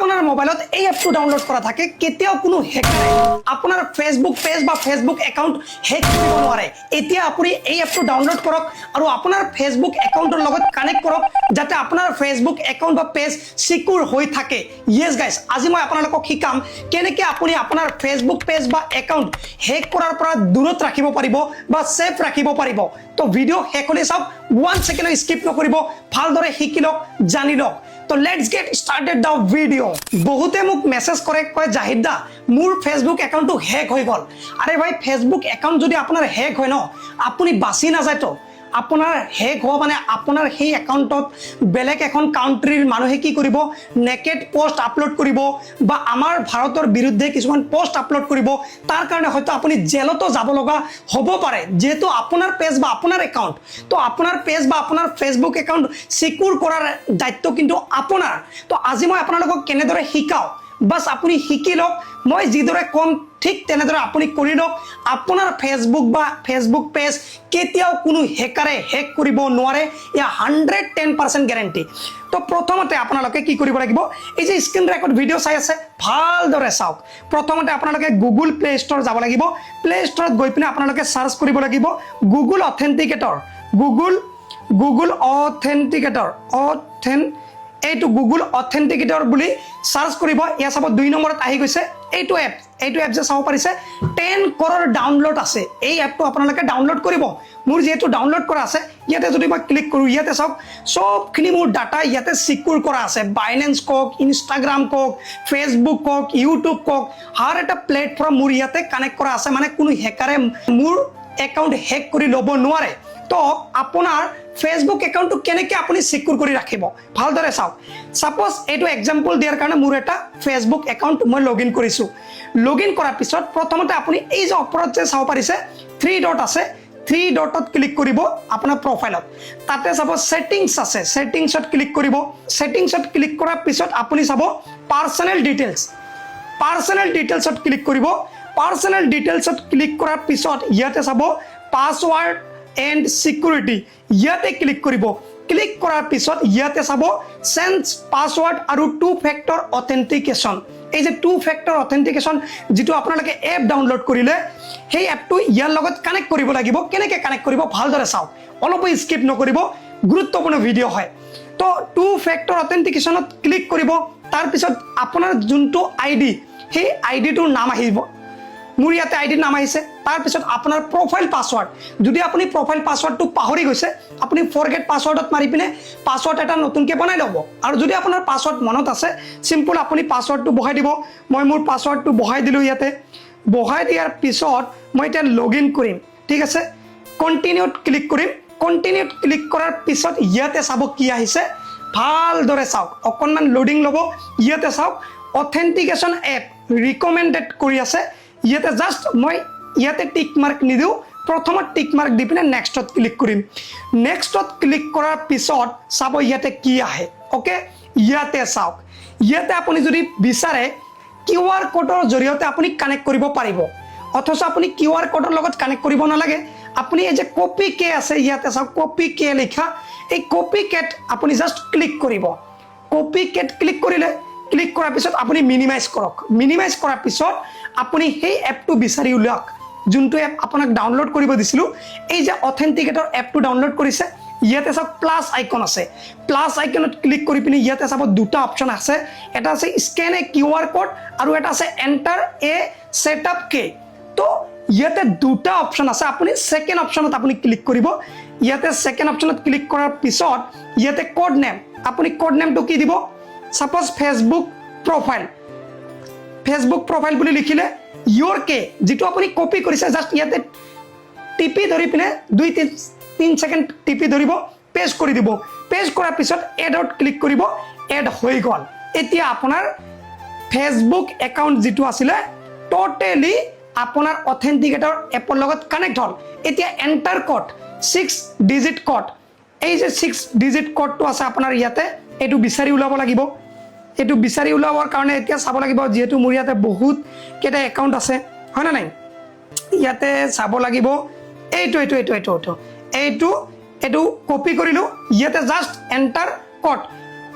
আপোনাৰ মোবাইলত এই এপটো ডাউনলোড কৰা থাকে কেতিয়াও কোনো হেক নাই আপোনাৰ ফেসবুক পেজ বা ফেসবুক একাউন্ট হেক কৰিব নোৱাৰে এতিয়া আপুনি এই এপটো ডাউনলোড কৰক আৰু আপোনাৰ ফেসবুক একাউন্টৰ লগত কানেক্ট কৰক যাতে আপোনাৰ ফেসবুক একাউন্ট বা পেজ সিকিউৰ হৈ থাকে ইয়েস গাইস আজি মই আপোনালোকক শিকাম কেনেকৈ আপুনি আপোনাৰ ফেসবুক পেজ বা একাউন্ট হেক কৰাৰ পৰা দূৰত ৰাখিব পাৰিব বা সেফ ৰাখিব পাৰিব তো ভিডিও শেষলৈ চাওক 1 সেকেন্ড স্কিপ নকৰিব ভালদৰে শিকি লওক জানি লওক তো লেটস গেট স্টাৰ্টেড দ্য ভিডিও বহুতে মোক মেসেজ কৰে কয় জাহিদ দা মোৰ ফেসবুক একাউন্টটো হেক হৈ গল আৰে ভাই ফেসবুক একাউন্ট যদি আপোনাৰ হেক হয় ন আপুনি বাছি না যায় তো আপোনাৰ হেক হোৱা মানে আপোনাৰ সেই একাউন্টত বেলেগ এখন কাউন্ট্ৰিৰ মানুহে কি কৰিব নেকেড পোস্ট আপলোড কৰিব বা আমাৰ ভাৰতৰ বিৰুদ্ধে কিছুমান পোস্ট আপলোড কৰিব তাৰ কাৰণে হয়তো আপুনি জেলতো যাব লগা হ'ব পাৰে যেহেতু আপোনাৰ পেজ বা আপোনাৰ একাউন্ট তো আপোনাৰ পেজ বা আপোনাৰ ফেসবুক একাউন্ট সিকিউৰ কৰাৰ দায়িত্ব কিন্তু আপোনাৰ তো আজি মই আপোনালোকক কেনেদৰে শিকাও বাস আপুনি শিকি লওক মই যিদৰে কম ঠিক তেনেদৰে আপুনি কৰি লওক আপোনাৰ ফেসবুক বা ফেসবুক পেজ কেতিয়াও কোনো হেকাৰে হেক কৰিব নোৱাৰে ইয়া 110% গ্যাৰান্টি তো প্ৰথমতে আপোনালোকে কি কৰিব লাগিব এই যে স্ক্ৰিন ৰেকৰ্ড ভিডিও চাই আছে ভালদৰে চাওক প্ৰথমতে আপোনালোকে গুগল প্লে ষ্টৰ যাব লাগিব প্লে ষ্টৰত গৈ পিনে আপোনালোকে সাৰ্চ কৰিব লাগিব গুগল অথেন্টিকেটৰ গুগল অথেন্টিকেটৰ এইটো গুগল অথেন্টিকেটৰ বুলি সাৰ্চ কৰিব ইয়া চাব 2 নম্বৰত আহি গৈছে এইটো এপ যে চাব পাৰিছে 10 কৰৰ ডাউনলোড আছে এই এপটো আপোনালোকে ডাউনলোড কৰিব মোৰ যেটো ডাউনলোড কৰা আছে ইয়াতে যদি মই ক্লিক কৰো ইয়াতে চাওক সবখিনি মোৰ ডাটা ইয়াতে সিকিউৰ কৰা আছে বাইন্যান্স কক ইনষ্টাগ্ৰাম কক ফেসবুক কক ইউটিউব কক হৰ এটা প্ল্যাটফৰ্ম মোৰ ইয়াতে কানেক্ট কৰা আছে মানে কোনো হেকাৰে মোৰ একাউন্ট হেক কৰি লব নোৱাৰে তো আপোনাৰ ফেসবুক একাউন্টটো কেনেকৈ আপুনি সিকিউৰ কৰি ৰাখিব ভালদৰে চাওক সাপোজ এইটো এক্সাম্পল দিয়াৰ কাৰণে মোৰ এটা ফেসবুক একাউন্ট মই লগইন কৰিছো লগইন কৰাৰ পিছত প্ৰথমতে আপুনি এই যে ওপৰত যে চাব পাৰিছে 3 ডট আছে 3 ডটত ক্লিক কৰিব আপোনাৰ প্ৰফাইলত তাতে চাব সেটিংস আছে সেটিংসত ক্লিক কৰিব সেটিংসত ক্লিক কৰাৰ পিছত আপুনি চাব পাৰ্সোনেল ডিটেইলছত ক্লিক কৰিব পাৰ্সোনেল ডিটেইলছত ক্লিক কৰাৰ পিছত ইয়াতে চাব পাসওয়াৰ্ড এন্ড সিকিউৰিটি ইয়াতে ক্লিক কৰিব ক্লিক কৰাৰ পিছত ইয়াতে চাব চেঞ্জ পাসওয়াৰ্ড আৰু 2 ফ্যাক্টৰ অথেন্টিকেশন এই যে 2 ফ্যাক্টৰ অথেন্টিকেশন যেটো আপোনালোকে এপ ডাউনলোড কৰিলে সেই এপটো ইয়াৰ লগত কানেক্ট কৰিব লাগিব কেনেকৈ কানেক্ট কৰিব ভালদৰে চাওক অলপ স্কিপ নকৰিব গুৰুত্বপূৰ্ণ ভিডিও হয় তো 2 ফ্যাক্টৰ অথেন্টিকেশনত ক্লিক কৰিব তাৰ পিছত আপোনাৰ যোনটো আইডি সেই আইডিটোৰ নাম আহিব মোৰ ইয়াতে আইডিৰ নাম আহিছে তাৰ পিছত আপোনাৰ প্ৰফাইল পাসওয়াৰ্ড যদি আপুনি প্ৰফাইল পাসওয়াৰ্ডটো পাহৰি গৈছে আপুনি ফৰগেট পাসওয়াৰ্ডত মাৰি পিনে পাসওয়াৰ্ড এটা নতুনকৈ বনাই লব আৰু যদি আপোনাৰ পাসওয়াৰ্ড মনত আছে সিম্পল আপুনি পাসওয়াৰ্ডটো বহাই দিব মই মোৰ পাসওয়াৰ্ডটো বহাই দিলো ইয়াতে বহাই দিয়াৰ পিছত মই এটা লগইন কৰিম ঠিক আছে কন্টিনিউত ক্লিক কৰিম কন্টিনিউত ক্লিক কৰাৰ পিছত ইয়াতে চাব কি আহিছে ভালদৰে চাওক অকনমান লোডিং লব ইয়াতে চাওক অথেন্টিকেশন এপ ৰিকমেন্ডেড কৰি আছে ইয়াতে জাস্ট মই ইয়াতে টিক মাৰ্ক নিদিও প্ৰথমত টিক মাৰ্ক দি পিনে নেক্সটত ক্লিক কৰিম নেক্সটত ক্লিক কৰাৰ পিছত চাব ইয়াতে কি আহে ওকে ইয়াতে চাওক ইয়াতে আপুনি যদি বিচাৰে কিউআৰ কোডৰ জৰিয়তে আপুনি কানেক্ট কৰিব পাৰিব অথচ আপুনি কিউআৰ কোডৰ লগত কানেক্ট কৰিব নালাগে আপুনি এই যে কপি কে আছে ইয়াতে চাওক কপি কে লিখা এই কপি কেট আপুনি জাস্ট ক্লিক কৰিব কপি কেট ক্লিক কৰিলে ক্লিক কৰাৰ পিছত আপুনি মিনিমাইজ কৰক মিনিমাইজ কৰাৰ পিছত আপুনি সেই এপটো বিচাৰি উলিয়াওক যোনটো এপ আপোনাক ডাউনলোড কৰিব দিছিলো এই যে অথেন্টিকেটৰ এপটো ডাউনলোড কৰিছে ইয়াতে চাওক প্লাস আইকন আছে প্লাস আইকনত ক্লিক কৰি পিনি ইয়াতে চাব দুটা অপচন আছে এটা আছে স্ক্যান এ কিউআৰ কোড আৰু এটা আছে এন্টাৰ এ সেটআপ কে তো ইয়াতে দুটা অপচন আছে আপুনি সেকেন্ড অপচনত আপুনি ক্লিক কৰিব ইয়াতে সেকেন্ড অপচনত ক্লিক কৰাৰ পিছত ইয়াতে কোড নেম আপুনি কোড নেমটো কি দিব সাপোজ ফেসবুক প্রোফাইল বুলি লিখিলে ইয়োর কে যেটো আপুনি কপি কৰিছে জাস্ট ইয়াতে টিপি ধৰি পিনে 2-3 সেকেন্ড টিপি ধৰিব পেস্ট কৰি দিব পেস্ট কৰাৰ পিছত এডত ক্লিক কৰিব এড হৈ গল এতিয়া আপোনাৰ ফেসবুক একাউন্ট যেটো আছিল টোটালি আপোনাৰ অথেন্টিকেটৰ এপৰ লগত কানেক্ট হল এতিয়া এন্টাৰ কোড 6 ডিজিট কোড এই যে 6 ডিজিট কোডটো আছে আপোনাৰ ইয়াতে এটো বিচাৰি উলাব লাগিব এটো বিচাৰি উলাবৰ কাৰণে এতিয়া চাব লাগিব যেহেতু মোৰ ইয়াতে বহুত কেটা একাউন্ট আছে হয় না নাই ইয়াতে চাব লাগিব এইটো কপি কৰিলো ইয়াতে জাস্ট এন্টাৰ কোড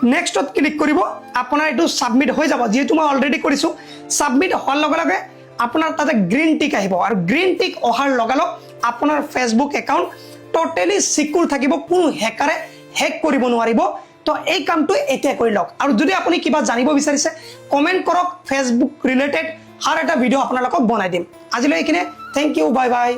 নেক্সটত ক্লিক কৰিব আপোনাৰ এইটো সাবমিট হৈ যাব যেহেতু মই অলৰেডি কৰিছো সাবমিট হোৱাৰ লগে লগে আপোনাৰ তাতে গ্ৰীন টিক আহিব আৰু গ্ৰীন টিক অহাৰ লগে লগে আপোনাৰ ফেসবুক একাউণ্ট টোটালি সিকিউৰ থাকিব কোনো হেকাৰে হেক কৰিব নোৱাৰিব তো এই কামটো এতিয়া কৰি লওক আৰু যদি আপুনি কিবা জানিব বিচাৰিছে কমেন্ট কৰক ফেসবুক ৰিলেটেড আৰু এটা ভিডিও আপোনালোকক বনাই দিম আজিলৈ এইখিনি থ্যাংক ইউ বাই বাই